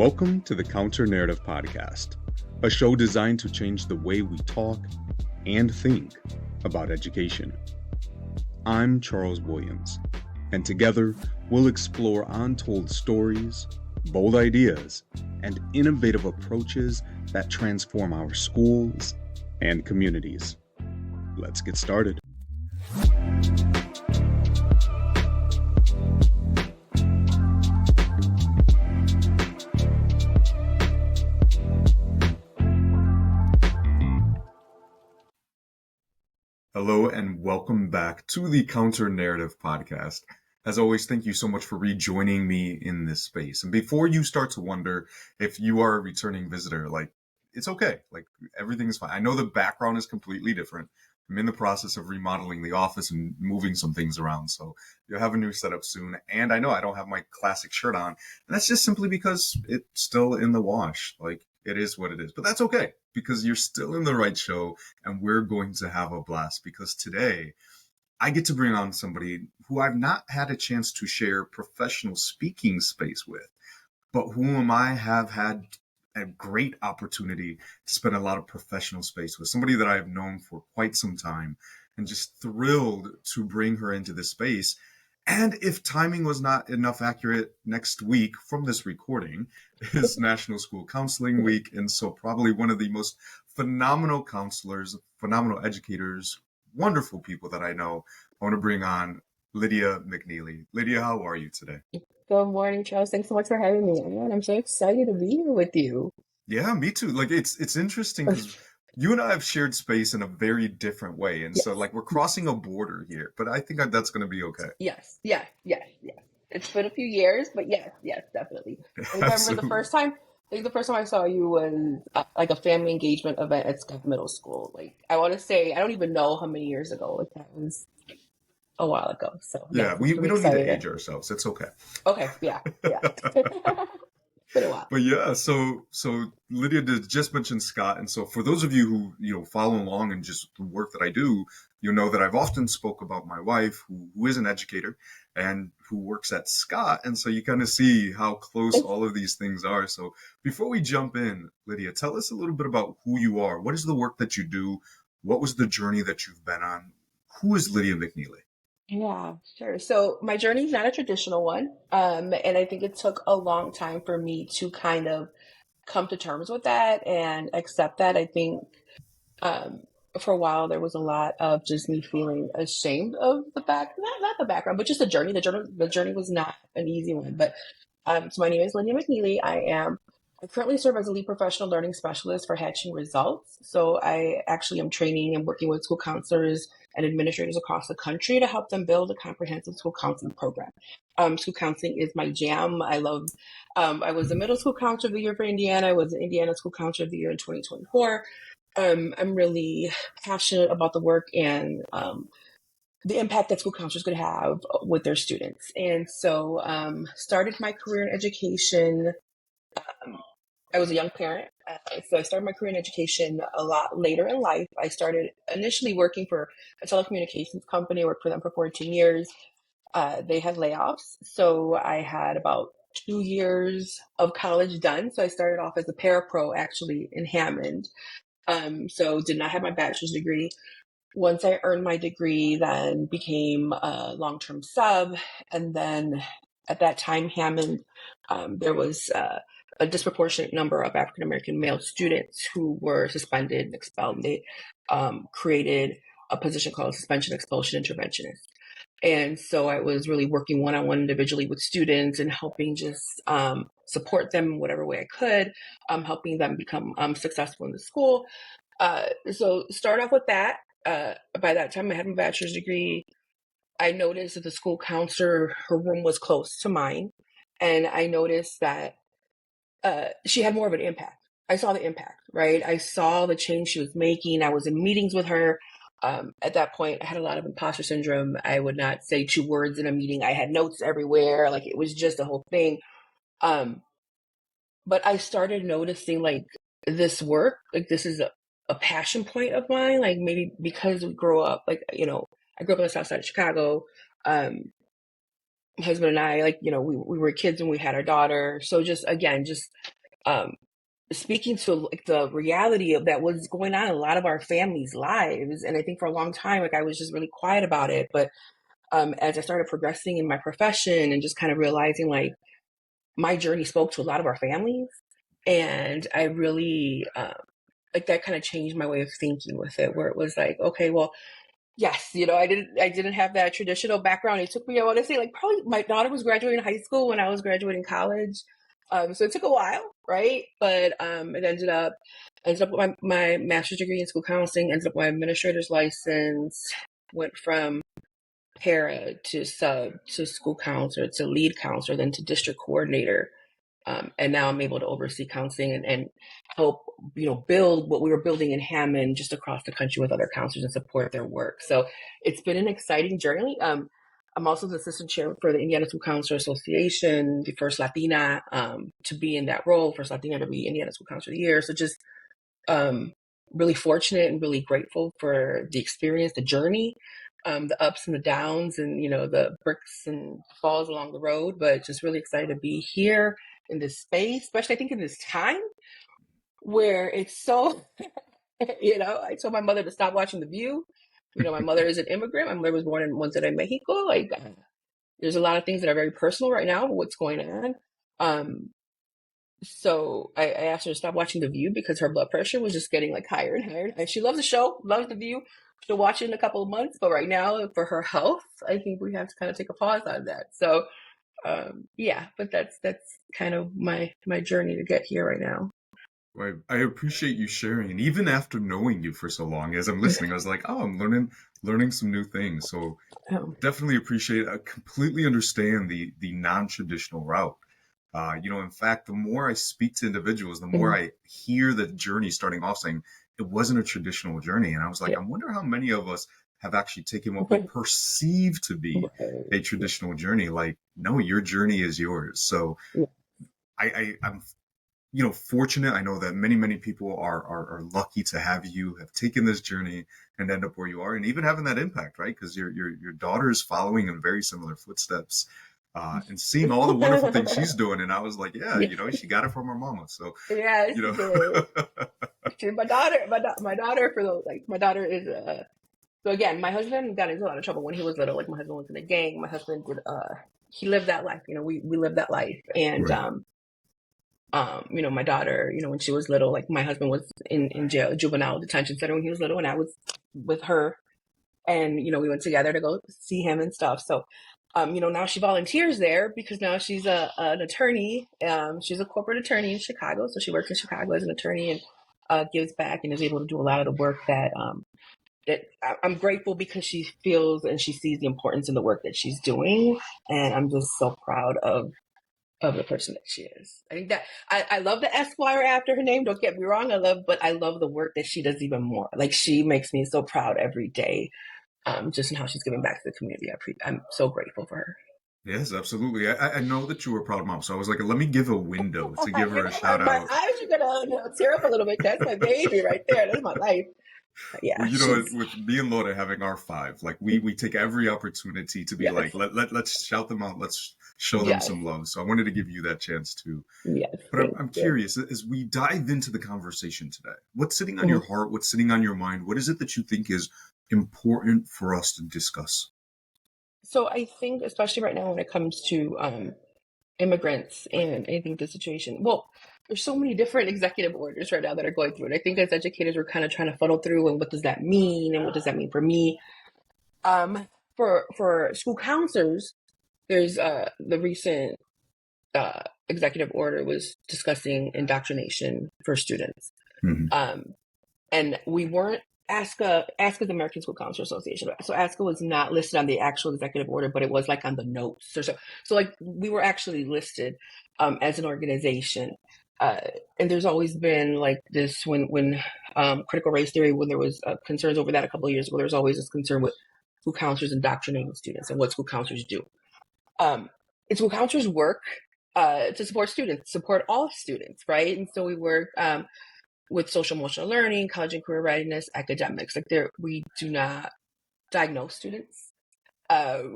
Welcome to the Counter Narrative Podcast, a show designed to change the way we talk and think about education. I'm Charles Williams, and together we'll explore untold stories, bold ideas, and innovative approaches that transform our schools and communities. Let's get started. Hello and welcome back to the Counter Narrative Podcast. As always, thank you so much for rejoining me in this space. And before you start to wonder if you are a returning visitor, it's okay. Everything is fine. I know the background is completely different. I'm in the process of remodeling the office and moving some things around. So you'll have a new setup soon. And I know I don't have my classic shirt on. And that's just simply because it's still in the wash. It is what it is. But that's okay, because you're still in the right show and we're going to have a blast, because today I get to bring on somebody who I've not had a chance to share professional speaking space with, but whom I have had a great opportunity to spend a lot of professional space with, somebody that I have known for quite some time, and just thrilled to bring her into this space. And if timing was not enough accurate, next week from this recording is National School Counseling Week. And so probably one of the most phenomenal counselors, phenomenal educators, wonderful people that I know. I want to bring on Lydia McNeiley. Lydia, how are you today? Good morning, Charles. Thanks so much for having me. Man, I'm so excited to be here with you. Yeah, me too. It's interesting because you and I have shared space in a very different way. And so we're crossing a border here, but I think that's going to be okay. Yes. It's been a few years, but yes, definitely. I remember the first time I saw you was like a family engagement event at Scott Middle School. I want to say, I don't even know how many years ago. That was a while ago. So yeah, we don't need to age ourselves. It's okay. Okay. Yeah. Been a while. But yeah, so Lydia did just mention Scott, and so for those of you who follow along and just the work that I do, you know that I've often spoke about my wife, who is an educator and who works at Scott, and so you kind of see how close all of these things are. So before we jump in, Lydia, tell us a little bit about who you are. What is the work that you do? What was the journey that you've been on? Who is Lydia McNeiley? Yeah, sure. So my journey is not a traditional one. And I think it took a long time for me to kind of come to terms with that and accept that. I think for a while there was a lot of just me feeling ashamed of the fact, not the background, but just the journey. The journey was not an easy one. But so my name is Lydia McNeely. I currently serve as a lead professional learning specialist for Hatching Results. So I actually am training and working with school counselors and administrators across the country to help them build a comprehensive school counseling program. School counseling is my jam. I was the middle school counselor of the year for Indiana. I was the Indiana School Counselor of the year in 2024. I'm really passionate about the work and the impact that school counselors could have with their students. And so started my career in education. I was a young parent, so I started my career in education a lot later in life. I started initially working for a telecommunications company. I worked for them for 14 years. They had layoffs, so I had about 2 years of college done. So I started off as a parapro actually in Hammond. So did not have my bachelor's degree. Once I earned my degree, then became a long-term sub. And then at that time, Hammond, there was a disproportionate number of African-American male students who were suspended and expelled. And they created a position called suspension expulsion interventionist. And so I was really working one-on-one individually with students and helping just support them in whatever way I could, helping them become successful in the school. So start off with that. By that time, I had my bachelor's degree. I noticed that the school counselor, her room was close to mine. And I noticed that she had more of an impact. I saw the impact, right? I saw the change she was making. I was in meetings with her. At that point, I had a lot of imposter syndrome. I would not say 2 words in a meeting. I had notes everywhere. It was just a whole thing. But I started noticing this work, this is a passion point of mine. Maybe because we grow up, I grew up on the south side of Chicago. my husband and I, like, we were kids when we had our daughter. So just, again, just um, speaking to like the reality of that was going on in a lot of our families' lives. And I think for a long time, like I was just really quiet about it. But as I started progressing in my profession and just kind of realizing like my journey spoke to a lot of our families, and I really like that kind of changed my way of thinking with it, where it was like, okay, well, yes, I didn't have that traditional background. It took me, I want to say, like probably my daughter was graduating high school when I was graduating college. So it took a while, right? But it ended up with my master's degree in school counseling, ended up with my administrator's license, went from para to sub to school counselor to lead counselor, then to district coordinator. And now I'm able to oversee counseling and help, build what we were building in Hammond just across the country with other counselors and support their work. So it's been an exciting journey. I'm also the assistant chair for the Indiana School Counselor Association, the first Latina to be in that role, first Latina to be Indiana School Counselor of the Year. So just um, really fortunate and really grateful for the experience, the journey, the ups and the downs, and the bricks and falls along the road. But just really excited to be here in this space, especially I think in this time where it's so. I told my mother to stop watching The View. My mother is an immigrant. My mother was born in Monterrey, Mexico. Like, there's a lot of things that are very personal right now. What's going on? Um, so I asked her to stop watching The View because her blood pressure was just getting like higher and higher. And she loves the show, loves The View. She'll watch it in a couple of months, but right now for her health, I think we have to kind of take a pause on that. So yeah, but that's kind of my journey to get here right now. I appreciate you sharing, and even after knowing you for so long, as I'm listening, I was like, oh, I'm learning some new things. So Um, definitely appreciate. I completely understand the non-traditional route. In fact, the more I speak to individuals, the more mhm, I hear the journey starting off saying it wasn't a traditional journey, and I was like, yeah. I wonder how many of us have actually taken what we perceive to be Right. a traditional journey. Like, no, your journey is yours. So Yeah. I'm fortunate. I know that many people are lucky to have you have taken this journey and end up where you are, and even having that impact, right? Because your daughter is following in very similar footsteps, and seeing all the wonderful things she's doing. And I was like, yeah, Yeah. she got it from her mama. So, Yes, you she did. know, My daughter, my daughter for the like my daughter is so again, my husband got into a lot of trouble when he was little. Like my husband was in a gang. My husband did he lived that life. We lived that life. And right. my daughter, when she was little, like my husband was in jail, juvenile detention center when he was little, and I was with her, and we went together to go see him and stuff. So now she volunteers there because now she's an attorney. She's a corporate attorney in Chicago, so she works in Chicago as an attorney and gives back and is able to do a lot of the work that I'm grateful because she feels and she sees the importance in the work that she's doing, and I'm just so proud of the person that she is. I think that I love the Esquire after her name. Don't get me wrong, but I love the work that she does even more. Like she makes me so proud every day, just in how she's giving back to the community. I'm so grateful for her. Yes, absolutely. I know that you were a proud mom, so I was like, let me give a window to give You her a know, shout my out. eyes are gonna tear up a little bit. That's my baby right there. That's my life. Well, Yeah, she's with me and Laura having our five, like we take every opportunity to be like, yes, let's shout them out, let's show them yes, some love. So I wanted to give you that chance too. yes. But Thank I'm you. curious, as we dive into the conversation today, what's sitting on your Mhm. heart? What's sitting on your mind? What is it that you think is important for us to discuss? So I think, especially right now, when it comes to immigrants and anything with the situation. Well, there's so many different executive orders right now that are going through. And I think as educators, we're kind of trying to funnel through and what does that mean and what does that mean for me. For school counselors, there's the recent executive order was discussing indoctrination for students. Hmm. Um, and we weren't ASCA is the American School Counselor Association. So ASCA was not listed on the actual executive order, but it was like on the notes or so. So like we were actually listed as an organization. Uh, and there's always been like this when critical race theory, when there was concerns over that a couple of years ago, there was always this concern with school counselors indoctrinating students and what school counselors do. Um, and school counselors work to support students, support all students, right? And so we work with social emotional learning, college and career readiness, academics. Like there, we do not diagnose students.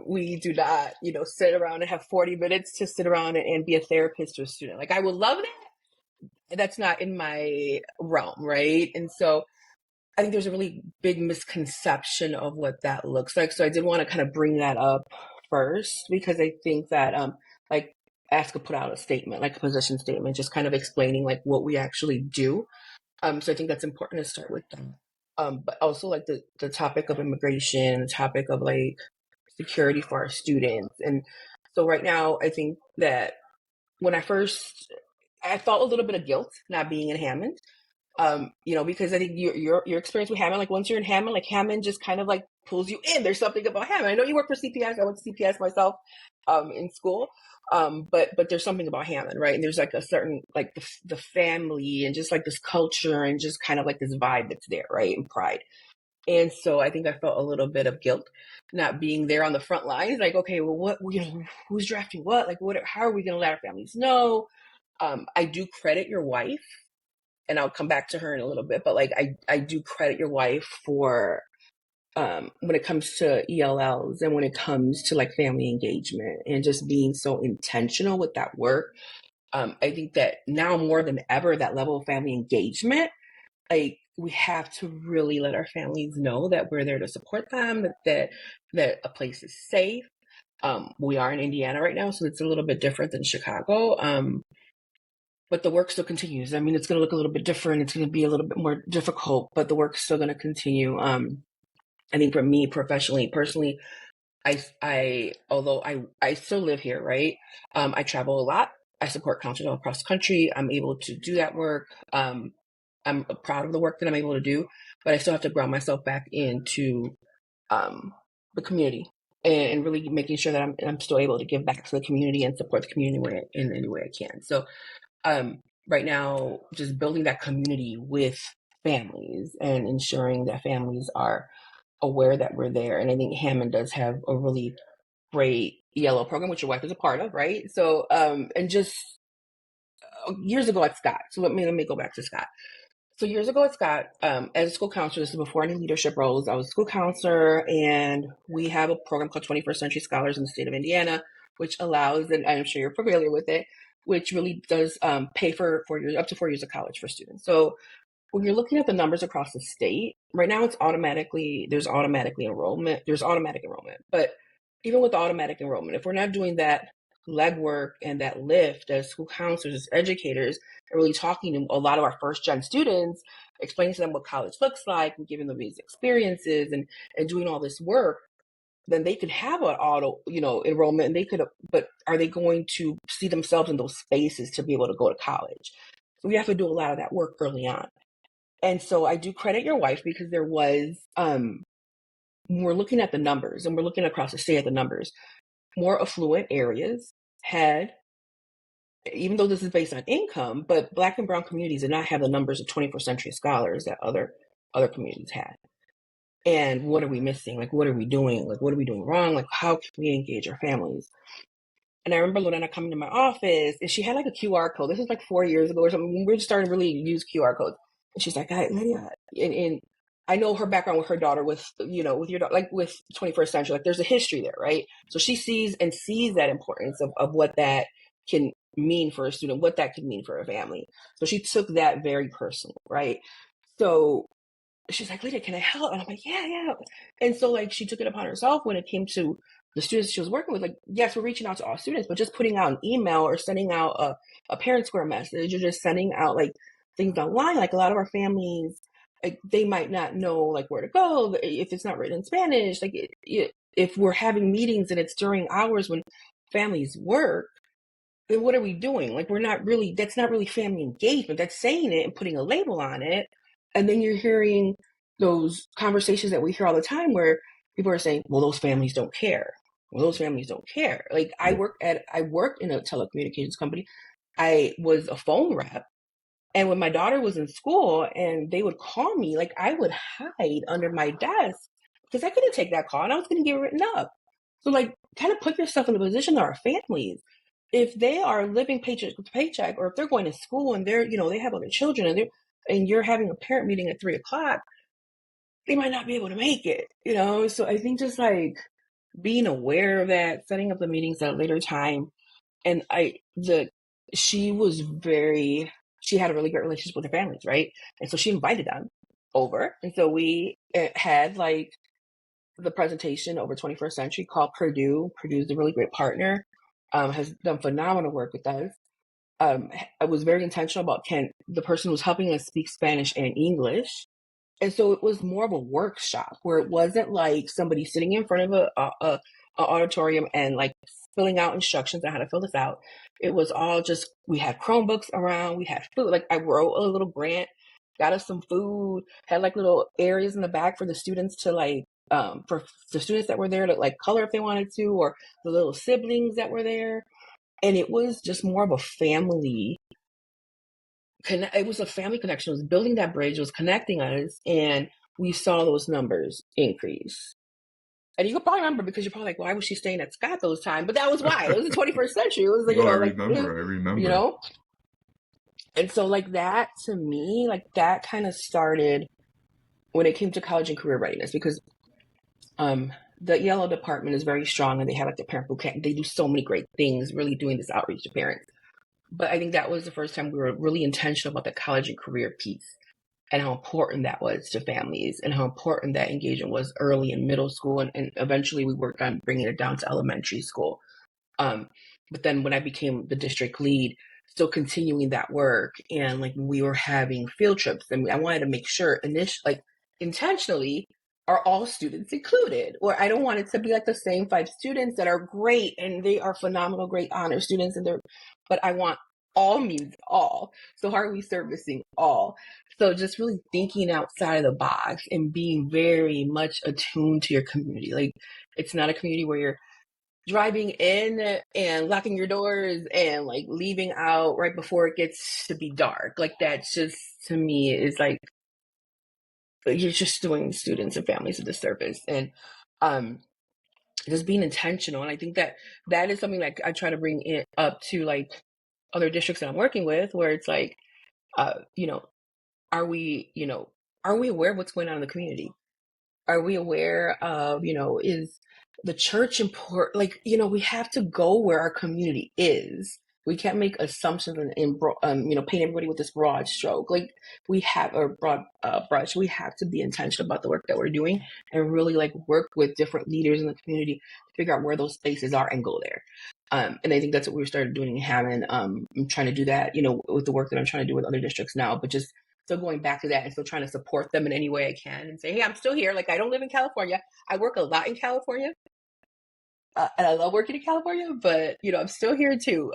We do not, sit around and have 40 minutes to sit around and be a therapist to a student. Like, I would love that. That's not in my realm, right? And so I think there's a really big misconception of what that looks like. So I did want to kind of bring that up first because I think that like ASCA put out a statement, like a position statement, just kind of explaining like what we actually do. So I think that's important to start with that. But also like the topic of immigration, the topic of like security for our students. And so right now I think that when I felt a little bit of guilt not being in Hammond, because I think your experience with Hammond, like once you're in Hammond, like Hammond just kind of like pulls you in. There's something about Hammond. I know you work for CPS. I went to CPS myself, in school. But there's something about Hammond, right? And there's like a certain like the family and just like this culture and just kind of like this vibe that's there, right? And pride. And so I think I felt a little bit of guilt not being there on the front lines. Like, okay, well, who's drafting what? Like, how are we going to let our families know? I do credit your wife, and I'll come back to her in a little bit, but like I do credit your wife for when it comes to ELLs and when it comes to like family engagement and just being so intentional with that work. I think that now more than ever, that level of family engagement, like we have to really let our families know that we're there to support them, that a place is safe. We are in Indiana right now, so it's a little bit different than Chicago. But the work still continues. I mean, it's going to look a little bit different. It's going to be a little bit more difficult, but the work's still going to continue. I think for me, professionally, personally, although I still live here, right? I travel a lot. I support counselors all across the country. I'm able to do that work. I'm proud of the work that I'm able to do, but I still have to ground myself back into the community and really making sure that I'm still able to give back to the community and support the community in any way I can. So right now, just building that community with families and ensuring that families are aware that we're there. And I think Hammond does have a really great yellow program, which your wife is a part of, right? So, and just years ago at Scott. So let me go back to Scott. So years ago at Scott, as a school counselor, this is before any leadership roles, I was a school counselor, and we have a program called 21st Century Scholars in the state of Indiana, which allows, and I'm sure you're familiar with it, which really does pay for 4 years, up to 4 years of college for students. So when you're looking at the numbers across the state, right now there's automatic enrollment. But even with automatic enrollment, if we're not doing that legwork and that lift as school counselors, as educators, and really talking to a lot of our first gen students, explaining to them what college looks like and giving them these experiences and doing all this work, then they could have an auto, enrollment, and but are they going to see themselves in those spaces to be able to go to college? So we have to do a lot of that work early on. And so I do credit your wife because there was, when we're looking at the numbers and we're looking across the state at the numbers, more affluent areas had, even though this is based on income, but Black and brown communities did not have the numbers of 21st century scholars that other communities had. And what are we missing? Like, what are we doing? Like, what are we doing wrong? Like, how can we engage our families? And I remember Lorena coming to my office and she had like a QR code. This was like 4 years ago or something. We were just starting to really use QR codes. And she's like, Lydia, and I know her background with her daughter, with your daughter, like with 21st century, like there's a history there, right? So she sees that importance of what that can mean for a student, what that can mean for a family. So she took that very personal, right? So she's like, Lydia, can I help? And I'm like, yeah, yeah. And so like she took it upon herself when it came to the students she was working with. Like, yes, we're reaching out to all students, but just putting out an email or sending out a parent square message or just sending out like things online. Like a lot of our families, like, they might not know like where to go if it's not written in Spanish. Like if we're having meetings and it's during hours when families work, then what are we doing? Like that's not really family engagement. That's saying it and putting a label on it. And then you're hearing those conversations that we hear all the time where people are saying, well, those families don't care. Well, those families don't care. Like I worked in a telecommunications company. I was a phone rep. And when my daughter was in school and they would call me, like I would hide under my desk because I couldn't take that call and I was going to get written up. So like kind of put yourself in the position of our families. If they are living paycheck to paycheck, or if they're going to school and they have other children and you're having a parent meeting at 3:00, they might not be able to make it. So I think just like being aware of that, setting up the meetings at a later time. And she was she had a really great relationship with her families, right? And so she invited them over. And so we had like the presentation over 21st Century called Purdue. Purdue's a really great partner, has done phenomenal work with us. I was very intentional about the person who was helping us speak Spanish and English. And so it was more of a workshop where it wasn't like somebody sitting in front of a auditorium and like filling out instructions on how to fill this out. It was all just, we had Chromebooks around, we had food. Like I wrote a little grant, got us some food, had like little areas in the back for the students to like, for the students that were there to like color if they wanted to, or the little siblings that were there. And it was just more of a family it was a family connection. It was building that bridge. It was connecting us, and we saw those numbers increase. And you could probably remember because you're probably like, why was she staying at Scott those times? But that was why. It was the 21st century. It was like, No, I like, remember. I you remember. know. And so like that to me, like that kind of started when it came to college and career readiness because um the ELO department is very strong and they have like the parent boot camp. They do so many great things, really doing this outreach to parents. But I think that was the first time we were really intentional about the college and career piece and how important that was to families and how important that engagement was early in middle school. And eventually we worked on bringing it down to elementary school. Um, but then when I became the district lead, still continuing that work and like we were having field trips and I wanted to make sure like intentionally are all students included or I don't want it to be like the same 5 students that are great and they are phenomenal, great honor students but I want all means all. So how are we servicing all? So just really thinking outside of the box and being very much attuned to your community. Like it's not a community where you're driving in and locking your doors and like leaving out right before it gets to be dark. Like that's just to me is like you're just doing students and families a disservice. And um just being intentional. And I think that that is something like I try to bring it up to like other districts that I'm working with where it's like you know, are we, are we aware of what's going on in the community? Are we aware of, is the church important? Like, we have to go where our community is. We can't make assumptions and paint everybody with this broad stroke. Like we have a broad brush. We have to be intentional about the work that we're doing and really like work with different leaders in the community to figure out where those spaces are and go there. And I think that's what we started doing in Hammond. I'm trying to do that, with the work that I'm trying to do with other districts now, but just still going back to that and still trying to support them in any way I can and say, hey, I'm still here. Like I don't live in California. I work a lot in California. And I love working in California, but I'm still here too.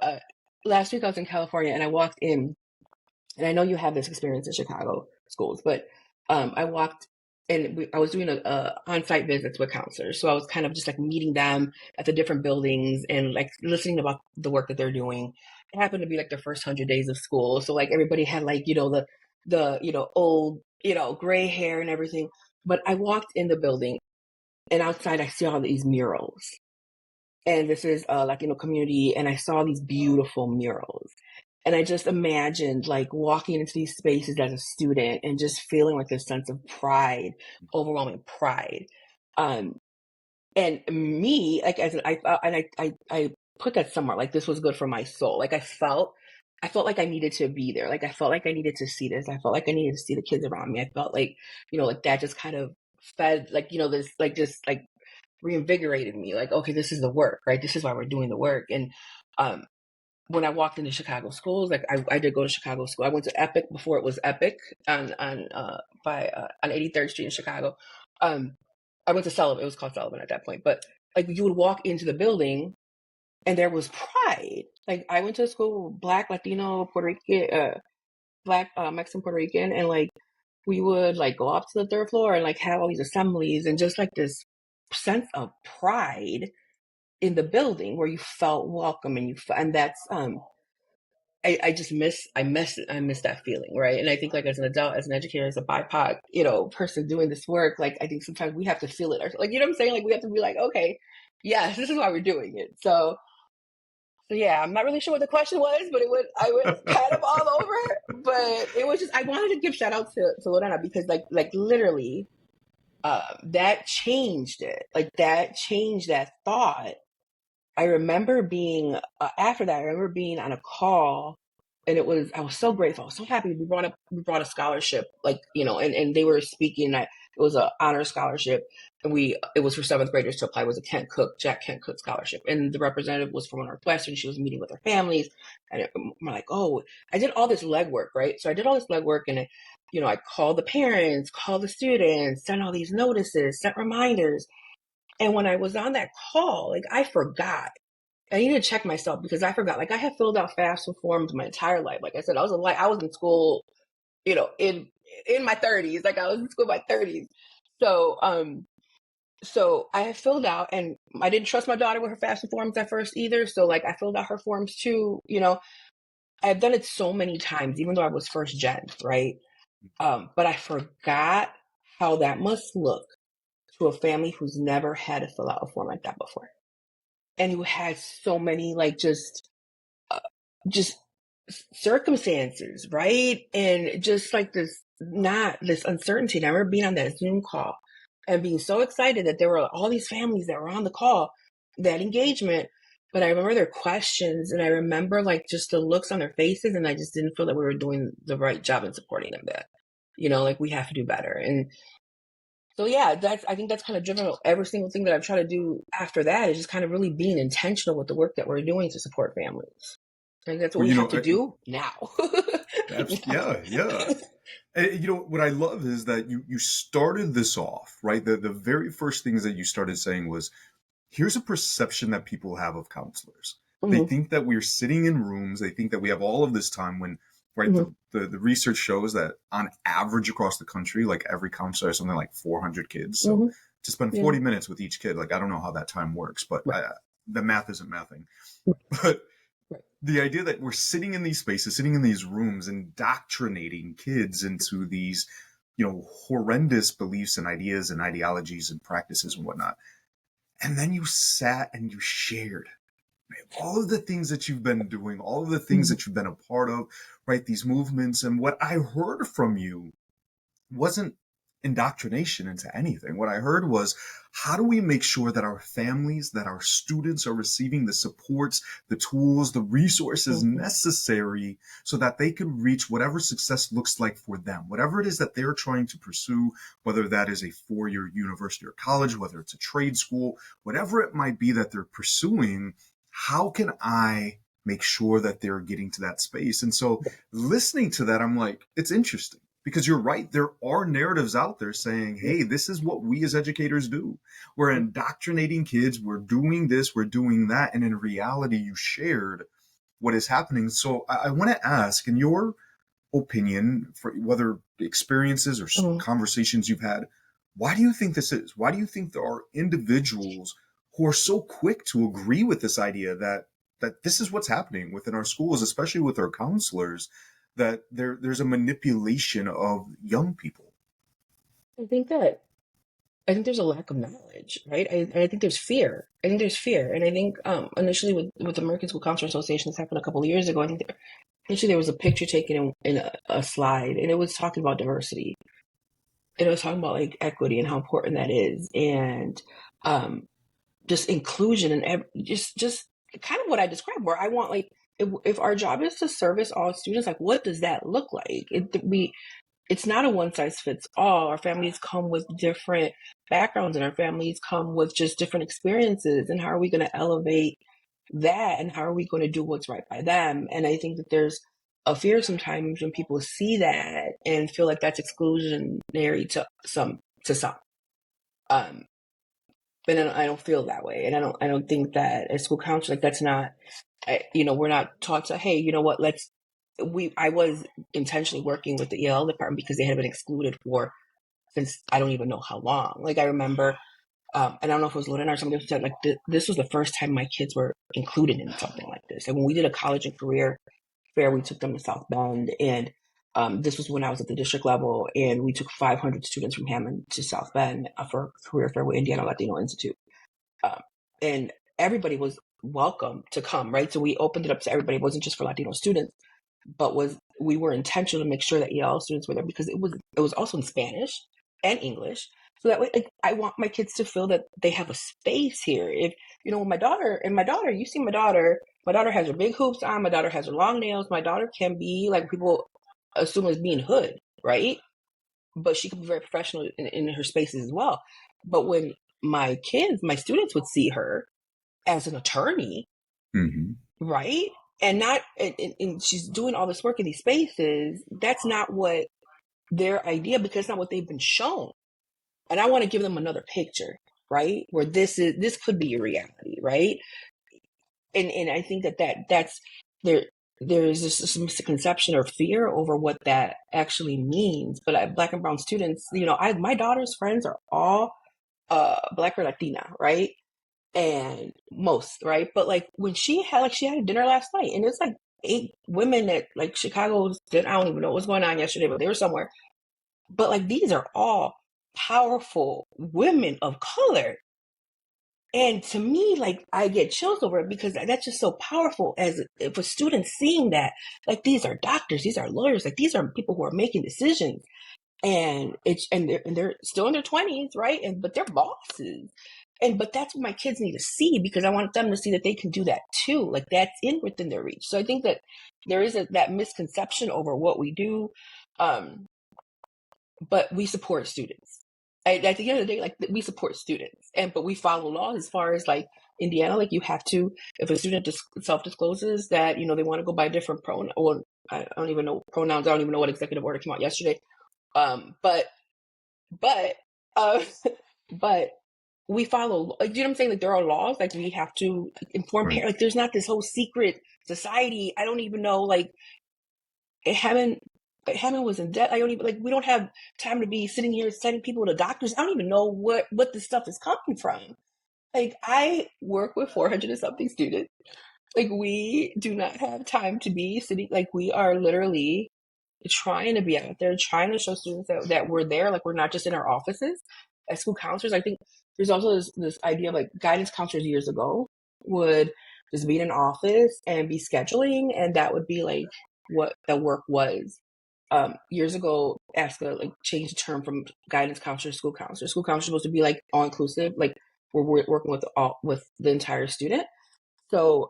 Last week I was in California and I walked in, and I know you have this experience in Chicago schools, but I walked and I was doing a on-site visits with counselors. So I was kind of just like meeting them at the different buildings and like listening about the work that they're doing. It happened to be like the first 100 days of school. So like everybody had like, the old, gray hair and everything. But I walked in the building and outside I see all these murals. And this is like, community. And I saw these beautiful murals. And I just imagined like walking into these spaces as a student and just feeling like this sense of pride, overwhelming pride. Um, and me, like as I thought, and I put that somewhere, like this was good for my soul. Like I felt like I needed to be there. Like I felt like I needed to see this. I felt like I needed to see the kids around me. I felt like, like that just kind of fed, like, this, like just like reinvigorated me. Like, okay, this is the work, right? This is why we're doing the work. And um, when I walked into Chicago schools, like I did go to Chicago school. I went to Epic before it was Epic on 83rd Street in Chicago. Um, I went to Sullivan. It was called Sullivan at that point. But like you would walk into the building and there was pride. Like I went to school, Black, Latino, Puerto Rican, Black, Mexican, Puerto Rican, and like we would like go up to the third floor and like have all these assemblies and just like this sense of pride in the building where you felt welcome and and that's I just I miss that feeling, right? And I think like as an adult, as an educator, as a BIPOC, person doing this work, like I think sometimes we have to feel it, like what I'm saying, like we have to be like, okay, yes, this is why we're doing it. So yeah, I'm not really sure what the question was, but I went kind of all over, but it was just I wanted to give shout out to Lorena because like literally That changed it. Like that changed that thought. I remember being after that. I remember being on a call, and I was so grateful. I was so happy. We brought a scholarship, like and they were speaking. That it was an honor scholarship, and it was for seventh graders to apply. It was a Jack Kent Cook scholarship, and the representative was from Northwestern. She was meeting with their families, and we're like, oh, I did all this legwork, right? So I did all this legwork, and I called the parents, called the students, sent all these notices, sent reminders. And when I was on that call, like I forgot. I needed to check myself because I forgot. Like I had filled out FAFSA forms my entire life. Like I said, I was in school, in my 30s. Like I was in school in my 30s. So so I had filled out, and I didn't trust my daughter with her FAFSA forms at first either. So like I filled out her forms too. I've done it so many times, even though I was first gen, right? But I forgot how that must look to a family who's never had to fill out a form like that before, and who had so many like just circumstances, right? And just like this uncertainty. And I remember being on that Zoom call and being so excited that there were all these families that were on the call, that engagement. But I remember their questions, and I remember like just the looks on their faces, and I just didn't feel that we were doing the right job in supporting them. That like we have to do better. And so yeah, I think that's kind of driven every single thing that I've tried to do after that, is just kind of really being intentional with the work that we're doing to support families. I think that's what Well, we have to do now. yeah, yeah. And, what I love is that you started this off, right? The very first things that you started saying was, here's a perception that people have of counselors. They Hmm. think that we're sitting in rooms. They think that we have all of this time when, right, Hmm. the research shows that on average across the country, like every counselor has something like 400 kids. So Hmm. to spend Yeah. 40 minutes with each kid, like, I don't know how that time works, but Right. the math isn't mathing. Right. But Right. the idea that we're sitting in these spaces, sitting in these rooms, indoctrinating kids into these, horrendous beliefs and ideas and ideologies and practices and whatnot. And then you sat and you shared, right, all of the things that you've been doing, all of the things Hmm. that you've been a part of, right? These movements. And what I heard from you wasn't indoctrination into anything. What I heard was, how do we make sure that our families, that our students are receiving the supports, the tools, the resources Hmm. necessary so that they can reach whatever success looks like for them, whatever it is that they're trying to pursue, whether that is a 4-year university or college, whether it's a trade school, whatever it might be that they're pursuing. How can I make sure that they're getting to that space? And so listening to that, I'm like, it's interesting, because you're right. There are narratives out there saying, Yeah. hey, this is what we as educators do. We're indoctrinating kids. We're doing this. We're doing that. And in reality, you shared what is happening. So I want to ask, in your opinion, for whether experiences or Hmm. conversations you've had, why do you think this is? Why do you think there are individuals who are so quick to agree with this idea that this is what's happening within our schools, especially with our counselors, that there's a manipulation of young people? I think that I think there's a lack of knowledge, right? I think there's fear. I think there's fear, and I think initially with the American School Counselor Association, this happened a couple of years ago. I think initially there was a picture taken in a slide, and it was talking about diversity, and it was talking about like equity and how important that is, and um, just inclusion, and just kind of what I described, where I want like if our job is to service all students, like what does that look like? It's not a one size fits all. Our families come with different backgrounds, and our families come with just different experiences. And how are we going to elevate that? And how are we going to do what's right by them? And I think that there's a fear sometimes when people see that and feel like that's exclusionary to some. Um, but I don't feel that way, and I don't think that as school counselor, like that's not, we're not taught to, hey, you know what, I was intentionally working with the EL department because they had been excluded for since I don't even know how long. Like I remember, and I don't know if it was Luna or somebody who said like this was the first time my kids were included in something like this. And when we did a college and career fair, we took them to South Bend, and this was when I was at the district level, and we took 500 students from Hammond to South Bend for a career fair with Indiana Latino Institute, um, and everybody was welcome to come, right? So we opened it up to everybody. It wasn't just for Latino students, but we were intentional to make sure that EL students were there because it was also in Spanish and English. So that way, like, I want my kids to feel that they have a space here. If you know, my daughter, you see my daughter. My daughter has her big hoops on. My daughter has her long nails. My daughter can be like people assume as being hood, right? But she can be very professional in her spaces as well. But when my students would see her as an attorney, Mm-hmm. right? And not, and she's doing all this work in these spaces. That's not what their idea, because it's not what they've been shown. And I want to give them another picture, right? Where this could be a reality, right? And I think that's there. There is this misconception or fear over what that actually means. But Black and brown students, my daughter's friends are all Black or Latina, right? And most, right? But like when she had a dinner last night, and it's like 8 women at like Chicago's dinner. I don't even know what was going on yesterday, but they were somewhere. But like these are all powerful women of color. And to me, like I get chills over it because that's just so powerful. As if a student seeing that, like these are doctors, these are lawyers, like these are people who are making decisions, and they're still in their 20s, right? And but they're bosses, but that's what my kids need to see, because I want them to see that they can do that too. Like that's within their reach. So I think that there is that misconception over what we do, um, but we support students. At the end of the day, like we support students, but we follow laws as far as like Indiana. Like you have to, if a student self discloses that they want to go by a different pronoun, or I don't even know pronouns. I don't even know what executive order came out yesterday. But but uh, but we follow. Like, you know what I'm saying? Like there are laws. Like we have to inform Right. parents. Like there's not this whole secret society. I don't even know. Like it haven't. Hammond was in debt. I don't even like. We don't have time to be sitting here sending people to doctors. I don't even know what this stuff is coming from. Like I work with 400 and something students. Like we do not have time to be sitting. Like we are literally trying to be out there, trying to show students that we're there. Like we're not just in our offices as school counselors. I think there's also this idea of like guidance counselors years ago would just be in an office and be scheduling, and that would be like what the work was. Years ago, ASCA like changed the term from guidance counselor to school counselor. School counselor is supposed to be like all inclusive, like we're working with the entire student. So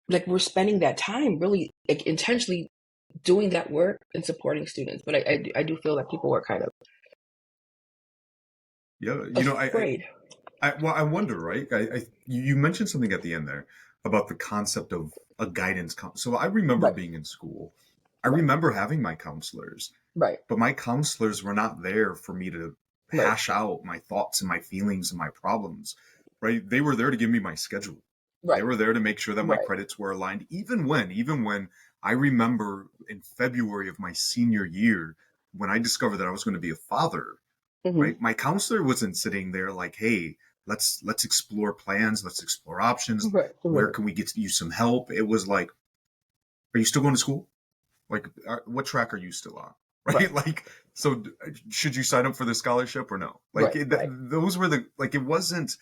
like we're spending that time really like intentionally doing that work and supporting students. But I do feel that people are kind of Yeah. afraid. Well, I wonder, right? You mentioned something at the end there about the concept of a So I remember Right, being in school. I right, remember having my counselors, right, but my counselors were not there for me to right, hash out my thoughts and my feelings and my problems, right? They were there to give me my schedule. They right, were there to make sure that my right. credits were aligned, even when I remember in February of my senior year, when I discovered that I was going to be a father, Mm-hmm. right? My counselor wasn't sitting there like, "Hey, let's explore plans, let's explore options. Right, Where right, can we get you some help?" It was like, "Are you still going to school? Like, what track are you still on?" right, Right? Like, so should you sign up for the scholarship or no? Like, right, right, those were the like. It wasn't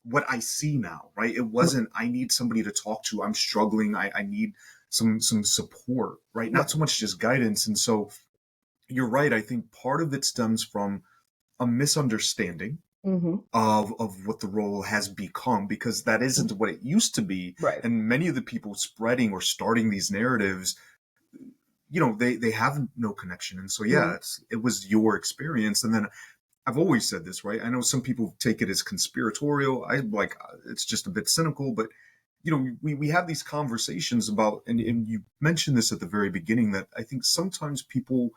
what I see now, right? It right, wasn't. I need somebody to talk to. I'm struggling. I need some support, right? Not right. so much just guidance. And so you're right. I think part of it stems from a misunderstanding Mm-hmm. of what the role has become, because that isn't what it used to be. Right. And many of the people spreading or starting these narratives, they have no connection. And so Mm-hmm. yeah, it was your experience. And then I've always said this, right? I know some people take it as conspiratorial. I like it's just a bit cynical, but we have these conversations about, and you mentioned this at the very beginning, that I think sometimes people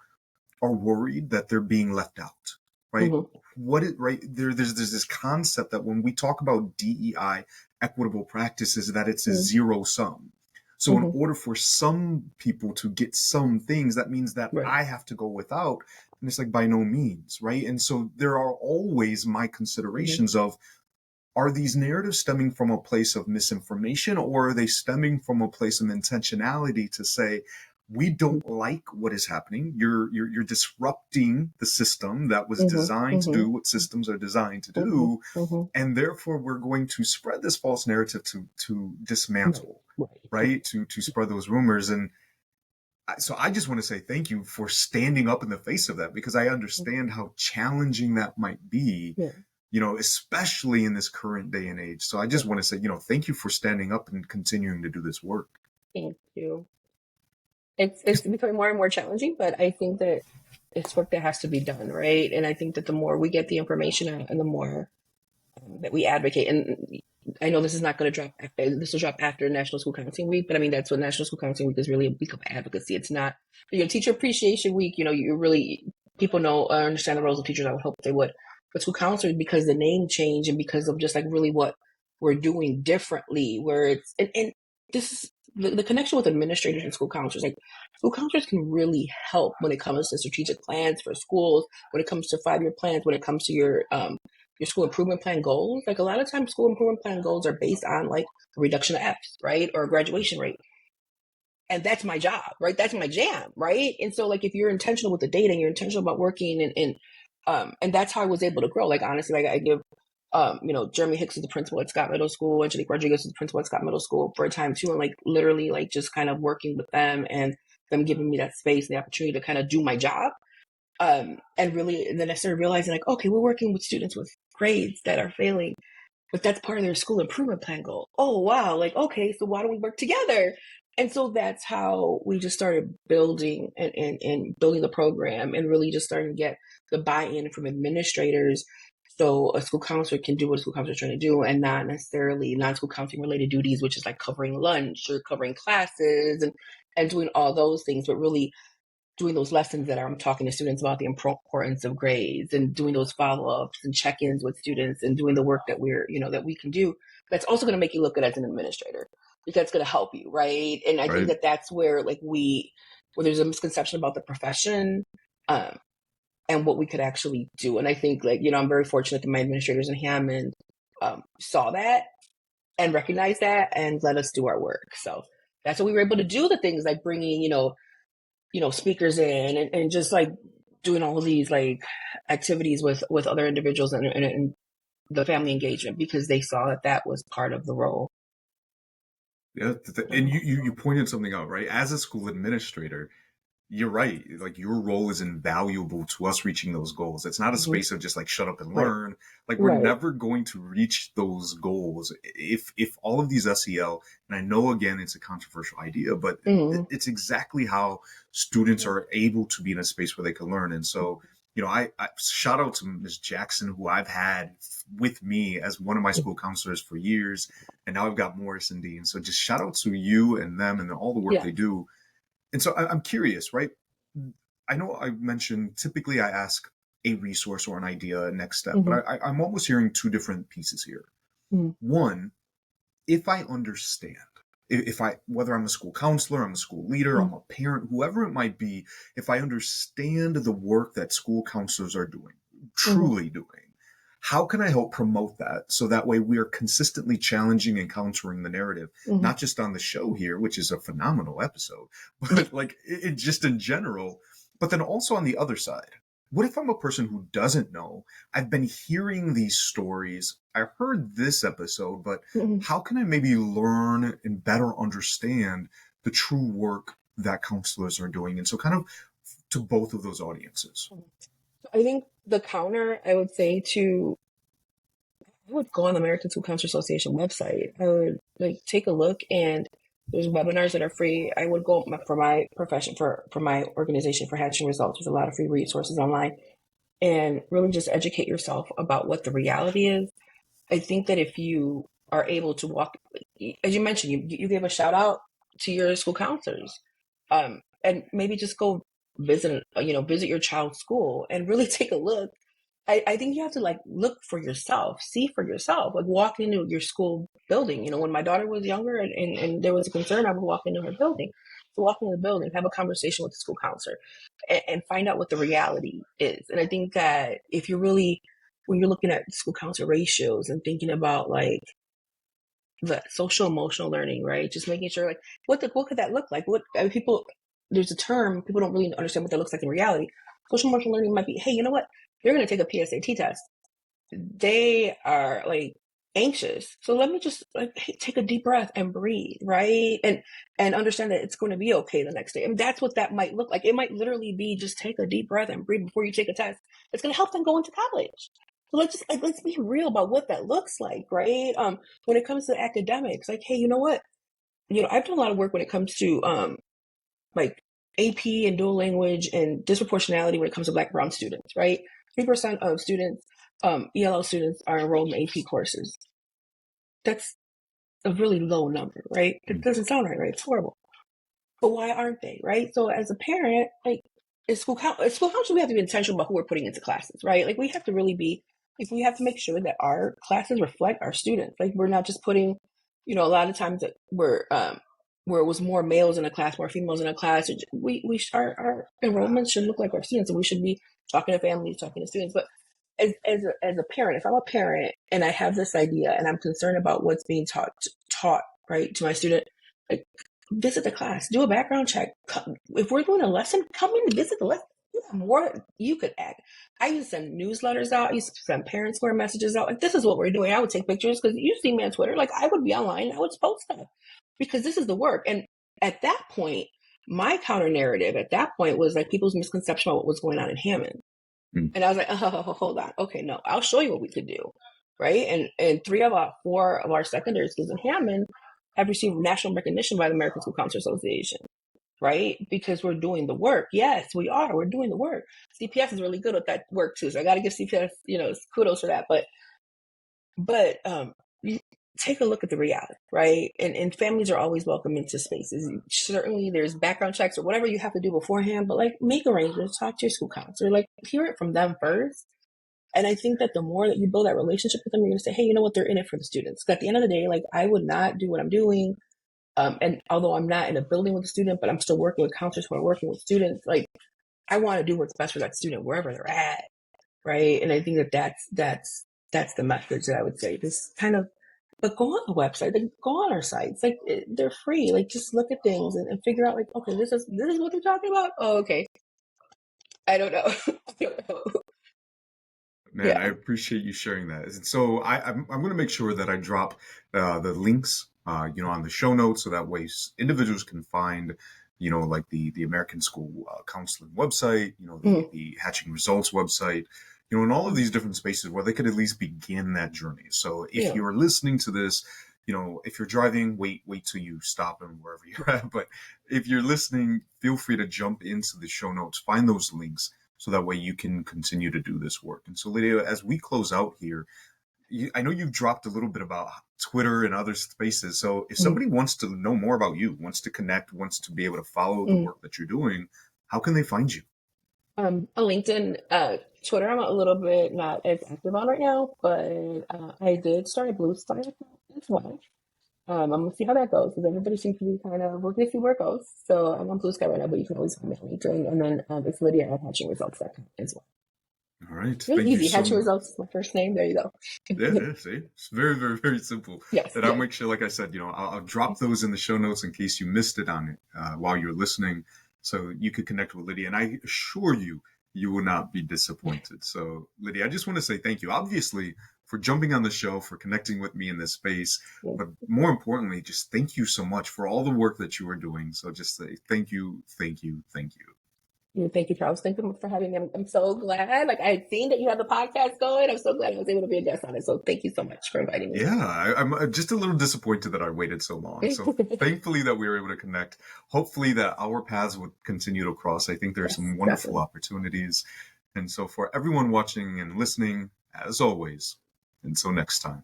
are worried that they're being left out, right? Mm-hmm. Right there's this concept that when we talk about DEI, equitable practices, that it's a zero sum. So in Mm-hmm. order for some people to get some things, that means that Right. I have to go without. And it's like, by no means, right? And so there are always my Mm-hmm. considerations of, are these narratives stemming from a place of misinformation, or are they stemming from a place of intentionality to say, we don't like what is happening. You're disrupting the system that was Mm-hmm. designed to Mm-hmm. do what systems are designed to Mm-hmm. do, Mm-hmm. and therefore we're going to spread this false narrative to Right. dismantle, Right. right? To spread those rumors. And So I just want to say thank you for standing up in the face of that, because I understand how challenging that might be, Yeah, especially in this current day and age. So I just yeah. want to say, thank you for standing up and continuing to do this work. Thank you. It's becoming more and more challenging, but I think that it's work that has to be done, right? And I think that the more we get the information out and the more that we advocate, and I know this is not going to drop. This will drop after National School Counseling Week, but I mean that's what National School Counseling Week is really a week of advocacy. It's not Teacher Appreciation Week. You really people know understand the roles of teachers. I would hope they would, but school counselors, because the name change and because of just like really what we're doing differently, where it's and this is the connection with administrators and school counselors. Like school counselors can really help when it comes to strategic plans for schools, when it comes to 5-year plans, when it comes to your school improvement plan goals. Like a lot of times school improvement plan goals are based on like a reduction of Fs, right? Or a graduation rate. And that's my job, right? That's my jam, right? And so like if you're intentional with the data and you're intentional about working and that's how I was able to grow. Like honestly, like I give Jeremy Hicks is the principal at Scott Middle School, Angelique Rodriguez is the principal at Scott Middle School for a time too, and like literally like just kind of working with them and them giving me that space and the opportunity to kind of do my job. And then I started realizing like, okay, we're working with students with grades that are failing, but that's part of their school improvement plan goal. Oh, wow. Like, okay, so why don't we work together? And so that's how we just started building and building the program and really just starting to get the buy-in from administrators. So a school counselor can do what a school counselor is trying to do and not necessarily non-school counseling related duties, which is like covering lunch or covering classes and doing all those things, but really doing those lessons that I'm talking to students about the importance of grades and doing those follow-ups and check-ins with students and doing the work that that we can do. That's also going to make you look good as an administrator because it's going to help you, right? And I think Right. that that's where where there's a misconception about the profession, um, and what we could actually do. And I think I'm very fortunate that my administrators in Hammond saw that and recognized that and let us do our work. So that's what we were able to do. The things like bringing, speakers in and just like doing all of these like activities with other individuals and the family engagement because they saw that that was part of the role. Yeah. And you pointed something out, right? As a school administrator, you're right. Like your role is invaluable to us reaching those goals. It's not a Mm-hmm. space of just like shut up and Right. learn. Like we're Right. never going to reach those goals if all of these SEL, and I know again it's a controversial idea, but Mm-hmm. it's exactly how students are able to be in a space where they can learn. And so, I shout out to Ms. Jackson, who I've had with me as one of my school counselors for years, and now I've got Morris and Dean. So just shout out to you and them and all the work Yeah. they do. And so I'm curious, right? I know I mentioned typically I ask a resource or an idea, a next step, Mm-hmm. but I'm almost hearing two different pieces here. Mm-hmm. One, if I understand, if I, whether I'm a school counselor, I'm a school leader, I'm a parent, whoever it might be, if I understand the work that school counselors are doing, Mm-hmm. truly doing, how can I help promote that so that way we are consistently challenging and countering the narrative, Mm-hmm. not just on the show here, which is a phenomenal episode, Yeah. but like just in general, but then also on the other side. What if I'm a person who doesn't know? I've been hearing these stories. I heard this episode, but Mm-hmm. how can I maybe learn and better understand the true work that counselors are doing? And so, kind of to both of those audiences. I think the counter I would say to I would go on the American School Counselor Association website. I would like take a look and there's webinars that are free. I would go for my profession for my organization for Hatching Results. There's a lot of free resources online and really just educate yourself about what the reality is. I think that if you are able to walk, as you mentioned, you gave a shout out to your school counselors, and maybe just go visit your child's school and really take a look. I think you have to like look for yourself, see for yourself, like walk into your school building. When my daughter was younger and there was a concern, I would walk into her building. So walk into the building, have a conversation with the school counselor and find out what the reality is. And I think that if you're really, when you're looking at school counselor ratios and thinking about like the social emotional learning, right? Just making sure like what could that look like? What I mean, people there's a term people don't really understand what that looks like in reality. Social emotional learning might be, hey, you know what? You're going to take a PSAT test. They are like anxious. So let me just like take a deep breath and breathe, right? And understand that it's going to be okay the next day. I mean, that's what that might look like. It might literally be just take a deep breath and breathe before you take a test. It's going to help them go into college. So let's be real about what that looks like, right? When it comes to academics, like, hey, you know what? I've done a lot of work when it comes to like AP and dual language and disproportionality when it comes to Black and Brown students, right? 3% of students, ELL students, are enrolled in AP courses. That's a really low number, right? It doesn't sound right? It's horrible. But why aren't they, right? So as a parent, like, at school council, we have to be intentional about who we're putting into classes, right? Like, we have to really be, like, we have to make sure that our classes reflect our students. Like, we're not just putting, a lot of times that where it was more males in a class, more females in a class. Our enrollment should look like our students, and we should be talking to families, talking to students. But as a parent, if I'm a parent and I have this idea and I'm concerned about what's being taught right to my student, like, visit the class, do a background check. If we're doing a lesson, come in and visit the lesson. You have more you could add. I used to send newsletters out. I used to send parent square messages out. Like, this is what we're doing. I would take pictures because you see me on Twitter. Like, I would be online. I would post stuff because this is the work. And at that point, my counter narrative at that point was like people's misconception about what was going on in Hammond. And I was like, oh, hold on. Okay, no, I'll show you what we could do. Right. And 4 of our secondary schools in Hammond have received national recognition by the American School Counselors Association. Right. Because we're doing the work. Yes, we are. We're doing the work. CPS is really good at that work too. So I got to give CPS, kudos for that. But you take a look at the reality, right? And families are always welcome into spaces. Certainly there's background checks or whatever you have to do beforehand, but like, make arrangements, talk to your school counselor, like, hear it from them first. And I think that the more that you build that relationship with them, you're going to say, hey, you know what? They're in it for the students. Because at the end of the day, like, I would not do what I'm doing. And although I'm not in a building with a student, but I'm still working with counselors who are working with students, like, I want to do what's best for that student wherever they're at, right? And I think that that's the message that I would say. Just kind of, but go on the website, like, go on our sites, like, they're free. Like, just look at things and figure out, like, okay, this is what they're talking about. Oh, okay. I don't know. I don't know. Man, I Yeah. appreciate you sharing that. And so I'm going to make sure that I drop the links, on the show notes, so that way individuals can find, like the American School Counseling website, Mhm. the Hatching Results website, in all of these different spaces where they could at least begin that journey. So if Yeah. you're listening to this, if you're driving, wait till you stop and wherever you're at. But if you're listening, feel free to jump into the show notes, find those links so that way you can continue to do this work. And so, Lydia, as we close out here, I know you've dropped a little bit about Twitter and other spaces. So if Mhm. somebody wants to know more about you, wants to connect, wants to be able to follow the Mhm. work that you're doing, how can they find you? On LinkedIn, Twitter, I'm a little bit not as active on right now, but I did start a Blue Sky account as well. I'm gonna see how that goes because everybody seems to be kind of working to see where it goes. So I'm on Blue Sky right now, but you can always email me during, and then it's Lydia at hatchingresults.com as well. All right. Really Thank you easy. so Hatching much. Results is my first name. There you go. Yeah, yeah, see, it's very, very, very simple. Yes, And I'll yes. make sure, like I said, I'll drop those in the show notes in case you missed it on it while you're listening, so you could connect with Lydia. And I assure you, you will not be disappointed. So, Lydia, I just want to say thank you, obviously, for jumping on the show, for connecting with me in this space, Yes. but more importantly, just thank you so much for all the work that you are doing. So, just say thank you, thank you, thank you. Thank you, Charles. Thank you for having me. I'm so glad. Like, I had seen that you had the podcast going. I'm so glad I was able to be a guest on it. So thank you so much for inviting me. Yeah, I'm just a little disappointed that I waited so long. So thankfully that we were able to connect. Hopefully that our paths would continue to cross. I think there are Yes, some wonderful definitely. opportunities. And so for everyone watching and listening, as always, until next time.